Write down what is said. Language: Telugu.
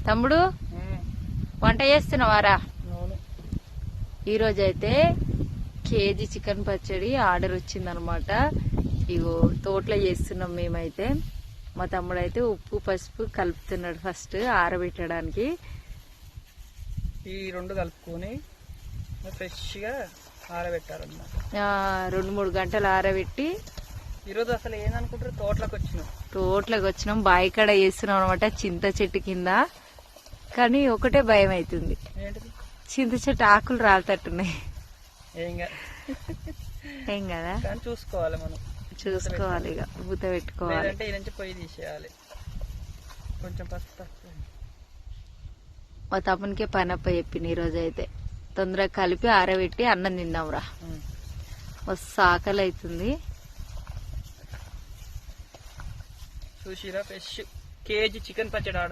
తమ్ముడు వంట చేస్తున్నావారా? ఈరోజు అయితే కేజీ చికెన్ పచ్చడి ఆర్డర్ వచ్చిందనమాట. ఇగో తోటలో చేస్తున్నాం మేమైతే. మా తమ్ముడు అయితే ఉప్పు పసుపు కలుపుతున్నాడు ఫస్ట్ ఆరబెట్టడానికి. ఈ రెండు కలుపుకొని ఫ్రెష్గా ఆరబెట్టాలన్నమాట. 2-3 గంటలు ఆరబెట్టి ఈరోజు అసలు ఏందనుకుంటారు, తోటలోకి వచ్చినాం. బావి కాడ చేస్తున్నాం అనమాట, చింత చెట్టు కింద. కానీ ఒకటే భయం అవుతుంది, చింత చెట్టు ఆకులు రాలుతట్టున్నాయి. ఏం కదా, చూసుకోవాలి మనం, చూసుకోవాలి. ఇక పూత పెట్టుకోవాలి అంటే ఈ నుంచి పొయ్యి తీసేయాలి. కొంచెం పసుపు మా తమ్మునికే పనప్ప చెప్పింది. ఈరోజు అయితే తొందరగా కలిపి ఆరబెట్టి అన్నం తిన్నాంరా. మస్తు ఆకలి అవుతుంది. చూసిరా, ఫ్రెష్ కేజీ చికెన్ పచ్చడి